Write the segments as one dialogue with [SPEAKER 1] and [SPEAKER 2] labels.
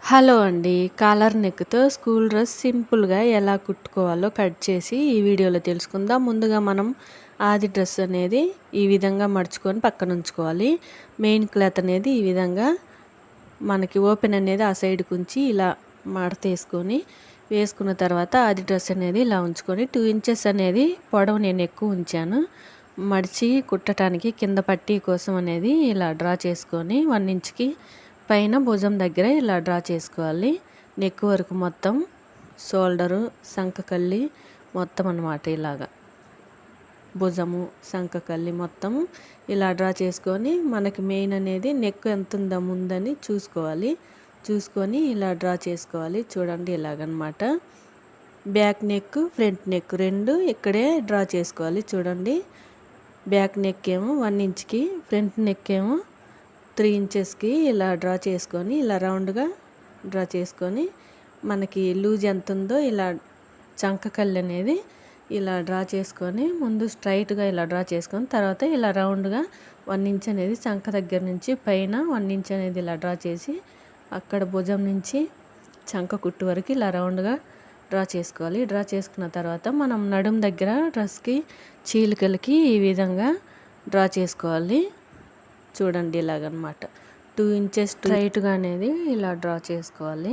[SPEAKER 1] Hello అండి. Caller నెక్‌తో school dress సింపుల్‌గా ఎలా కుట్టుకోవాలో కట్ చేసి ఈ వీడియోలో తెలుసుకుందాం. ముందుగా మనం ఆది డ్రెస్ అనేది ఈ విధంగా మడుచుకొని పక్కన ఉంచుకోవాలి. మెయిన్ క్లాత్ అనేది ఈ విధంగా మనకి ఓపెన్ అనేది ఆ సైడ్‌కి ఉంచి ఇలా మడతేసుకొని వేసుకున్న తర్వాత ఆది డ్రెస్ అనేది ఇలా ఉంచుకొని 2 ఇంచెస్ అనేది పొడవు నేను ఎక్కువ ఉంచాను. మడిచి కుట్టడానికి కింద పట్టీ కోసం అనేది ఇలా డ్రా చేసుకొని 1 ఇంచ్‌కి పైన భుజం దగ్గర ఇలా డ్రా చేసుకోవాలి. నెక్ వరకు మొత్తం షోల్డరు, సంకకల్లి మొత్తం అన్నమాట. ఇలాగా భుజము, సంకకల్లి మొత్తం ఇలా డ్రా చేసుకొని మనకి మెయిన్ అనేది నెక్ ఎంత ఉందా ముందని చూసుకోవాలి. చూసుకొని ఇలా డ్రా చేసుకోవాలి. చూడండి ఇలాగనమాట. బ్యాక్ నెక్, ఫ్రంట్ నెక్ 2 ఇక్కడే డ్రా చేసుకోవాలి. చూడండి బ్యాక్ నెక్ ఏమో 1 ఇంచ్‌కి, ఫ్రంట్ నెక్ ఏమో 3 ఇంచెస్కి ఇలా డ్రా చేసుకొని ఇలా రౌండ్గా డ్రా చేసుకొని మనకి లూజ్ ఎంత ఉందో ఇలా చంకకల్లి అనేది ఇలా డ్రా చేసుకొని ముందు స్ట్రైట్గా ఇలా డ్రా చేసుకొని తర్వాత ఇలా రౌండ్గా 1 ఇంచ్ అనేది చంక దగ్గర నుంచి పైన 1 ఇంచ్ అనేది ఇలా డ్రా చేసి అక్కడ భుజం నుంచి చంక కుట్టు వరకు ఇలా రౌండ్గా డ్రా చేసుకోవాలి. డ్రా చేసుకున్న తర్వాత మనం నడుం దగ్గర డ్రెస్కి చీలికలకి ఈ విధంగా డ్రా చేసుకోవాలి. చూడండి ఇలాగనమాట. 2 ఇంచెస్ స్ట్రైట్గా అనేది ఇలా డ్రా చేసుకోవాలి.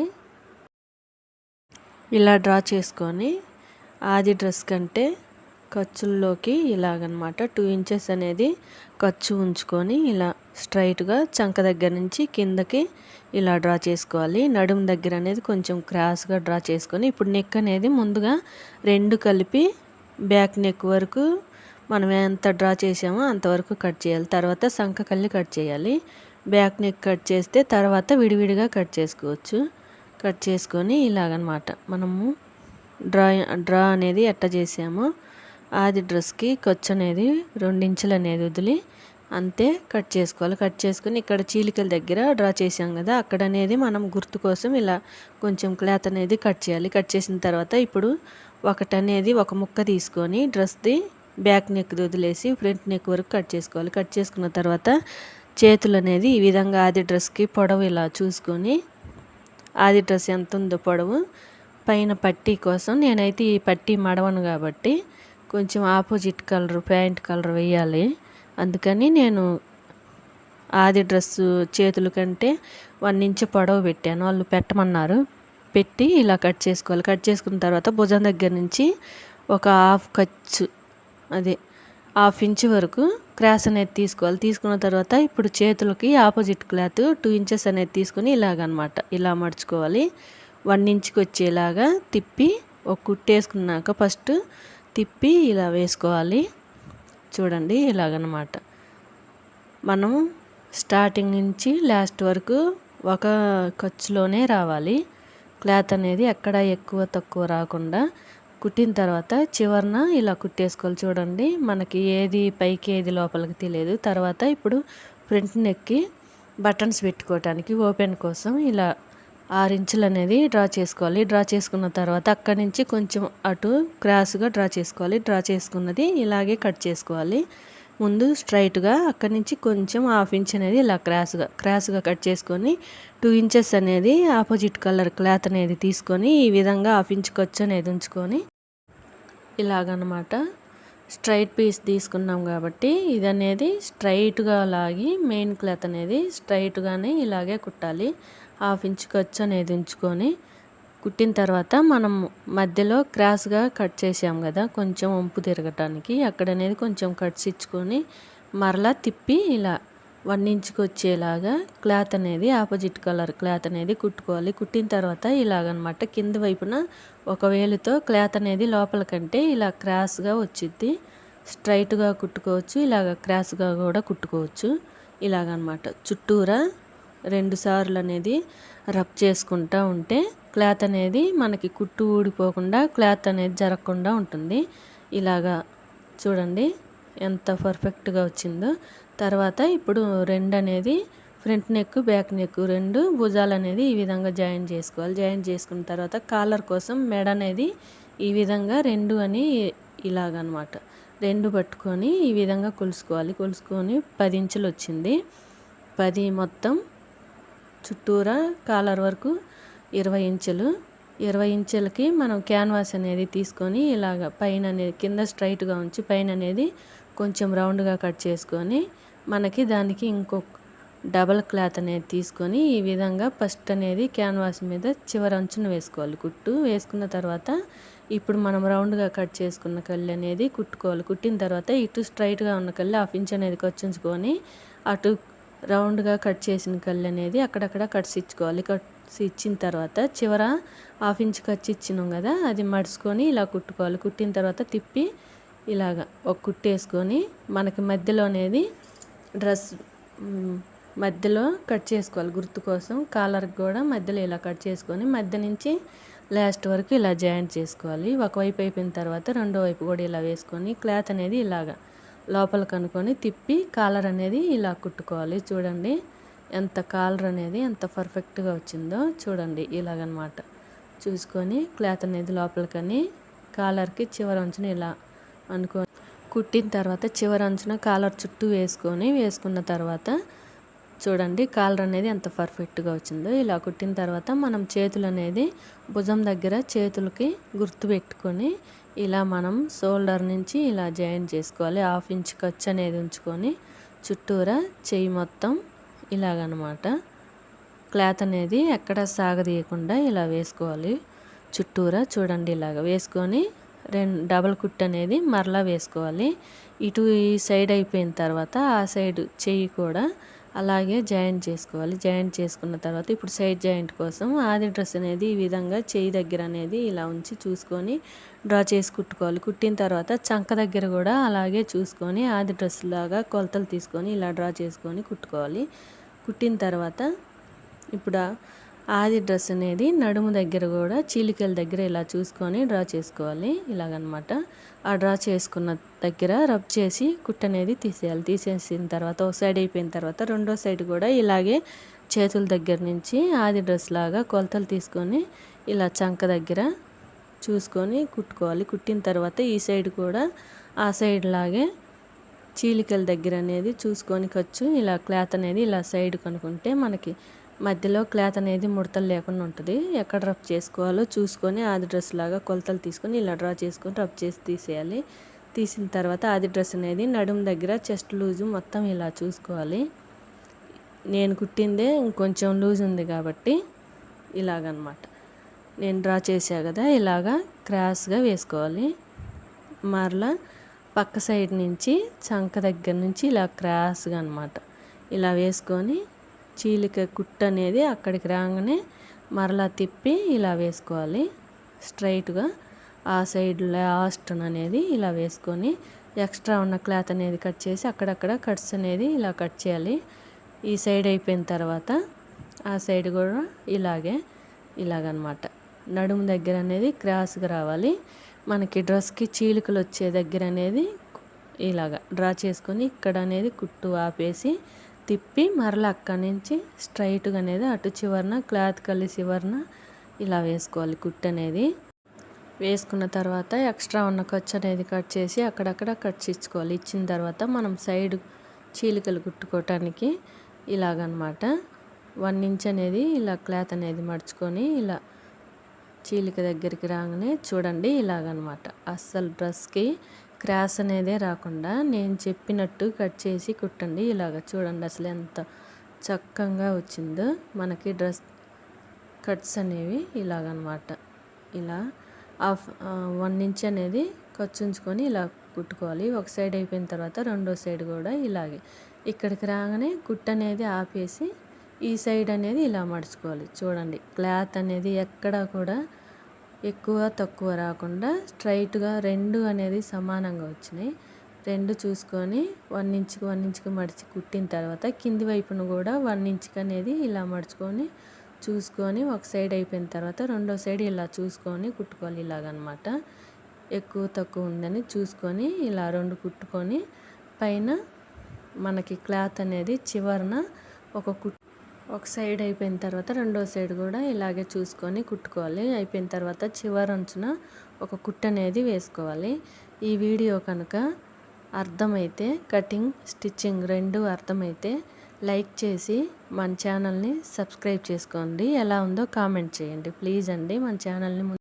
[SPEAKER 1] ఇలా డ్రా చేసుకొని ఆది డ్రెస్ కంటే ఖర్చుల్లోకి ఇలాగనమాట 2 ఇంచెస్ అనేది ఖర్చు ఉంచుకొని ఇలా స్ట్రైట్గా చంక దగ్గర నుంచి కిందకి ఇలా డ్రా చేసుకోవాలి. నడుం దగ్గర అనేది కొంచెం క్రాస్గా డ్రా చేసుకొని ఇప్పుడు నెక్ అనేది ముందుగా 2 కలిపి బ్యాక్ నెక్ వరకు మనం ఎంత డ్రా చేసామో అంతవరకు కట్ చేయాలి. తర్వాత సంకకల్లి కట్ చేయాలి. బ్యాక్ నెక్ కట్ చేస్తే తర్వాత విడివిడిగా కట్ చేసుకోవచ్చు. కట్ చేసుకొని ఇలాగనమాట మనము డ్రా అనేది ఎట్ట చేసామో ఆది డ్రెస్కి ఖర్చు అనేది 2 ఇంచులు అనేది వదిలి అంతే కట్ చేసుకోవాలి. కట్ చేసుకొని ఇక్కడ చీలికల దగ్గర డ్రా చేసాం కదా, అక్కడ అనేది మనం గుర్తు కోసం ఇలా కొంచెం క్లాత్ అనేది కట్ చేయాలి. కట్ చేసిన తర్వాత ఇప్పుడు ఒక ముక్క తీసుకొని డ్రెస్ది బ్యాక్ నెక్ వదిలేసి ఫ్రంట్ నెక్ వరకు కట్ చేసుకోవాలి. కట్ చేసుకున్న తర్వాత చేతులు అనేది ఈ విధంగా ఆది డ్రెస్కి పొడవు ఇలా చూసుకొని ఆది డ్రెస్ ఎంత ఉందో పొడవు పైన పట్టీ కోసం నేనైతే ఈ పట్టీ మడవను కాబట్టి కొంచెం ఆపోజిట్ కలర్ ప్యాంట్ కలర్ వేయాలి. అందుకని నేను ఆది డ్రెస్సు చేతుల కంటే 1 ఇంచ్ పొడవు పెట్టాను. వాళ్ళు పెట్టమన్నారు. పెట్టి ఇలా కట్ చేసుకోవాలి. కట్ చేసుకున్న తర్వాత భుజం దగ్గర నుంచి ఒక హాఫ్ ఇంచ్ వరకు క్రాస్ అనేది తీసుకోవాలి. తీసుకున్న తర్వాత ఇప్పుడు చేతులకి ఆపోజిట్ క్లాత్ 2 ఇంచెస్ అనేది తీసుకొని ఇలాగనమాట ఇలా మడుచుకోవాలి. 1 ఇంచ్కి వచ్చేలాగా తిప్పి ఒక కుట్టేసుకున్నాక ఫస్ట్ తిప్పి ఇలా వేసుకోవాలి. చూడండి ఇలాగనమాట. మనం స్టార్టింగ్ నుంచి లాస్ట్ వరకు ఒక ఖర్చులోనే రావాలి. క్లాత్ అనేది ఎక్కడ ఎక్కువ తక్కువ రాకుండా కుట్టిన తర్వాత చివరన ఇలా కుట్టేసుకోవాలి. చూడండి మనకి ఏది పైకి ఏది లోపలికి తెలియదు. తర్వాత ఇప్పుడు ఫ్రంట్ నెక్కి బటన్స్ పెట్టుకోవటానికి ఓపెన్ కోసం ఇలా 6 ఇంచులు అనేది డ్రా చేసుకోవాలి. డ్రా చేసుకున్న తర్వాత అక్కడి నుంచి కొంచెం అటు క్రాస్గా డ్రా చేసుకోవాలి. డ్రా చేసుకున్నది ఇలాగే కట్ చేసుకోవాలి. ముందు స్ట్రైట్గా అక్కడి నుంచి కొంచెం హాఫ్ ఇంచ్ అనేది ఇలా క్రాస్గా కట్ చేసుకొని 2 ఇంచెస్ అనేది ఆపోజిట్ కలర్ క్లాత్ అనేది తీసుకొని ఈ విధంగా హాఫ్ ఇంచ్ ఖర్చు అనేది ఉంచుకొని ఇలాగనమాట స్ట్రైట్ పీస్ తీసుకున్నాం కాబట్టి ఇది అనేది స్ట్రైట్గా లాగి మెయిన్ క్లాత్ అనేది స్ట్రైట్గానే ఇలాగే కుట్టాలి. హాఫ్ ఇంచ్ ఖర్చు అనేది ఉంచుకొని కుట్టిన తర్వాత మనం మధ్యలో క్రాస్గా కట్ చేసాం కదా, కొంచెం వంపు తిరగటానికి అక్కడ అనేది కొంచెం కట్స్ ఇచ్చుకొని మరలా తిప్పి ఇలా 1 ఇంచ్కి వచ్చేలాగా క్లాత్ అనేది ఆపోజిట్ కలర్ క్లాత్ అనేది కుట్టుకోవాలి. కుట్టిన తర్వాత ఇలాగనమాట కింద వైపున ఒక వేలుతో క్లాత్ అనేది లోపల కంటే ఇలా క్రాస్గా వచ్చిద్ది. స్ట్రైట్గా కుట్టుకోవచ్చు, ఇలాగ క్రాస్గా కూడా కుట్టుకోవచ్చు. ఇలాగనమాట చుట్టూరా 2 సార్లు అనేది రబ్ చేసుకుంటూ ఉంటే క్లాత్ అనేది మనకి కుట్టు ఊడిపోకుండా క్లాత్ అనేది జరగకుండా ఉంటుంది. ఇలాగా చూడండి ఎంత పర్ఫెక్ట్గా వచ్చిందో. తర్వాత ఇప్పుడు 2 అనేది ఫ్రంట్ నెక్ బ్యాక్ నెక్ 2 భుజాలు అనేది ఈ విధంగా జాయిన్ చేసుకోవాలి. జాయిన్ చేసుకున్న తర్వాత కాలర్ కోసం మెడ అనేది ఈ విధంగా 2 అని ఇలాగనమాట 2 పట్టుకొని ఈ విధంగా కొలుసుకోవాలి. కొలుసుకొని 10 ఇంచులు వచ్చింది. 10 మొత్తం చుట్టూరా కాలర్ వరకు 20 ఇంచులు. 20 ఇంచులకి మనం క్యాన్వాస్ అనేది తీసుకొని ఇలాగ పైన అనేది కింద స్ట్రైట్గా ఉంచి పైన అనేది కొంచెం రౌండ్గా కట్ చేసుకొని మనకి దానికి ఇంకొక డబల్ క్లాత్ అనేది తీసుకొని ఈ విధంగా ఫస్ట్ అనేది క్యాన్వాస్ మీద చివరి అంచున వేసుకోవాలి కుట్టు. వేసుకున్న తర్వాత ఇప్పుడు మనం రౌండ్గా కట్ చేసుకున్న కళ్ళు అనేది కుట్టుకోవాలి. కుట్టిన తర్వాత ఇటు స్ట్రైట్గా ఉన్న కళ్ళు 1/2 ఇంచ్ అనేది ఖర్చుంచుకొని అటు రౌండ్గా కట్ చేసిన కళ్ళు అనేది అక్కడక్కడ కట్స్ ఇచ్చుకోవాలి. కట్స్ ఇచ్చిన తర్వాత చివర 1/2 ఇంచ్ కట్స్ ఇచ్చినాం కదా, అది మడుచుకొని ఇలా కుట్టుకోవాలి. కుట్టిన తర్వాత తిప్పి ఇలాగ ఒక కుట్టేసుకొని మనకి మధ్యలో అనేది డ్రెస్ మధ్యలో కట్ చేసుకోవాలి. గుర్తు కోసం కాలర్కి కూడా మధ్యలో ఇలా కట్ చేసుకొని మధ్య నుంచి లాస్ట్ వరకు ఇలా జాయింట్ చేసుకోవాలి. ఒకవైపు అయిపోయిన తర్వాత రెండో వైపు కూడా ఇలా వేసుకొని క్లాత్ అనేది ఇలాగ లోపల కనుక్కొని తిప్పి కాలర్ అనేది ఇలా కుట్టుకోవాలి. చూడండి ఎంత కాలర్ అనేది ఎంత పర్ఫెక్ట్గా వచ్చిందో చూడండి. ఇలాగనమాట చూసుకొని క్లాత్ అనేది లోపలికని కాలర్కి చివరి అంచున ఇలా అనుకొని కుట్టిన తర్వాత చివరి అంచున కాలర్ చుట్టూ వేసుకున్న తర్వాత చూడండి కాలర్ అనేది ఎంత పర్ఫెక్ట్గా వచ్చిందో. ఇలా కుట్టిన తర్వాత మనం చేతులు అనేది భుజం దగ్గర చేతులకి గుర్తు పెట్టుకొని ఇలా మనం షోల్డర్ నుంచి ఇలా జాయిన్ చేసుకోవాలి. 1/2 ఇంచ్ ఖర్చు అనేది ఉంచుకొని చుట్టూరా చెయ్యి మొత్తం ఇలాగనమాట క్లాత్ అనేది ఎక్కడ సాగదీయకుండా ఇలా వేసుకోవాలి. చుట్టూరా చూడండి ఇలాగ వేసుకొని డబల్ కుట్ అనేది మరలా వేసుకోవాలి. ఇటు ఈ సైడ్ అయిపోయిన తర్వాత ఆ సైడ్ చెయ్యి కూడా అలాగే జాయింట్ చేసుకోవాలి. జాయింట్ చేసుకున్న తర్వాత ఇప్పుడు సైడ్ జాయింట్ కోసం ఆది డ్రెస్ అనేది ఈ విధంగా చెయ్యి దగ్గర అనేది ఇలా ఉంచి చూసుకొని డ్రా చేసి కుట్టుకోవాలి. కుట్టిన తర్వాత చంక దగ్గర కూడా అలాగే చూసుకొని ఆది డ్రెస్ లాగా కొలతలు తీసుకొని ఇలా డ్రా చేసుకొని కుట్టుకోవాలి. కుట్టిన తర్వాత ఇప్పుడు ఆది డ్రెస్ అనేది నడుము దగ్గర కూడా చీలికల దగ్గర ఇలా చూసుకొని డ్రా చేసుకోవాలి. ఇలాగనమాట ఆ డ్రా చేసుకున్న దగ్గర రబ్ చేసి కుట్టు అనేది తీసేయాలి. తీసేసిన తర్వాత ఒక సైడ్ అయిపోయిన తర్వాత రెండో సైడ్ కూడా ఇలాగే చేతుల దగ్గర నుంచి ఆది డ్రెస్ లాగా కొలతలు తీసుకొని ఇలా చంక దగ్గర చూసుకొని కుట్టుకోవాలి. కుట్టిన తర్వాత ఈ సైడ్ కూడా ఆ సైడ్ లాగే చీలికల దగ్గర అనేది చూసుకొని ఖర్చు ఇలా క్లాత్ అనేది ఇలా సైడ్ కనుక్కుంటే మనకి మధ్యలో క్లాత్ అనేది ముడతలు లేకుండా ఉంటుంది. ఎక్కడ రబ్ చేసుకోవాలో చూసుకొని ఆది డ్రెస్ లాగా కొలతలు తీసుకొని ఇలా డ్రా చేసుకొని రబ్ చేసి తీసేయాలి. తీసిన తర్వాత ఆది డ్రెస్ అనేది నడుము దగ్గర చెస్ట్ లూజు మొత్తం ఇలా చూసుకోవాలి. నేను కుట్టిందే ఇంకొంచెం లూజ్ ఉంది కాబట్టి ఇలాగనమాట నేను డ్రా చేసా కదా, ఇలాగా క్రాస్గా వేసుకోవాలి. మరలా పక్క సైడ్ నుంచి చంక దగ్గర నుంచి ఇలా క్రాస్గా అనమాట ఇలా వేసుకొని చీలిక కుట్టు అనేది అక్కడికి రాగానే మరలా తిప్పి ఇలా వేసుకోవాలి. స్ట్రైట్గా ఆ సైడ్ లాస్ట్ అనేది ఇలా వేసుకొని ఎక్స్ట్రా ఉన్న క్లాత్ అనేది కట్ చేసి అక్కడక్కడ కట్స్ అనేది ఇలా కట్ చేయాలి. ఈ సైడ్ అయిపోయిన తర్వాత ఆ సైడ్ కూడా ఇలాగనమాట నడుము దగ్గర అనేది క్రాస్గా రావాలి. మనకి డ్రెస్కి చీలికలు వచ్చే దగ్గర అనేది ఇలాగ డ్రా చేసుకొని ఇక్కడ అనేది కుట్టు ఆపేసి తిప్పి మరలా అక్కడి నుంచి స్ట్రైట్గా అనేది అటు చివరన క్లాత్ కలిసి చివరన ఇలా వేసుకోవాలి. కుట్టు అనేది వేసుకున్న తర్వాత ఎక్స్ట్రా ఉన్న ఖర్చు అనేది కట్ చేసి అక్కడక్కడ కట్స్ ఇచ్చుకోవాలి. ఇచ్చిన తర్వాత మనం సైడ్ చీలికలు కుట్టుకోవటానికి ఇలాగనమాట 1 ఇంచ్ అనేది ఇలా క్లాత్ అనేది మడుచుకొని ఇలా చీలిక దగ్గరికి రాగానే చూడండి ఇలాగనమాట అస్సలు డ్రెస్కి క్రాస్ అనేదే రాకుండా నేను చెప్పినట్టు కట్ చేసి కుట్టండి. ఇలాగ చూడండి అసలు ఎంత చక్కగా వచ్చిందో మనకి డ్రెస్ కట్స్ అనేవి ఇలాగనమాట. ఇలా 1 ఇంచ్ అనేది ఖర్చుంచుకొని ఇలా కుట్టుకోవాలి. ఒక సైడ్ అయిపోయిన తర్వాత రెండో సైడ్ కూడా ఇలాగే ఇక్కడికి రాగానే కుట్టు అనేది ఆపేసి ఈ సైడ్ అనేది ఇలా మడుచుకోవాలి. చూడండి క్లాత్ అనేది ఎక్కడా కూడా ఎక్కువ తక్కువ రాకుండా స్ట్రైట్గా రెండు అనేది సమానంగా వచ్చినాయి. రెండు చూసుకొని 1 ఇంచుకి మడిచి కుట్టిన తర్వాత కింది వైపును కూడా 1 ఇంచుకి అనేది ఇలా మడుచుకొని చూసుకొని ఒక సైడ్ అయిపోయిన తర్వాత రెండో సైడ్ ఇలా చూసుకొని కుట్టుకోవాలి. ఇలాగనమాట ఎక్కువ తక్కువ ఉందని చూసుకొని ఇలా 2 కుట్టుకొని పైన మనకి క్లాత్ అనేది చివరన ఒక సైడ్ అయిపోయిన తర్వాత రెండో సైడ్ కూడా ఇలాగే చూసుకొని కుట్టుకోవాలి. అయిపోయిన తర్వాత చివరంచున ఒక కుట్టు అనేది వేసుకోవాలి. ఈ వీడియో కనుక అర్థమైతే కటింగ్ స్టిచ్చింగ్ రెండు అర్థమైతే లైక్ చేసి మన ఛానల్ని సబ్స్క్రైబ్ చేసుకోండి. ఎలా ఉందో కామెంట్ చేయండి ప్లీజ్ అండి. మన ఛానల్ని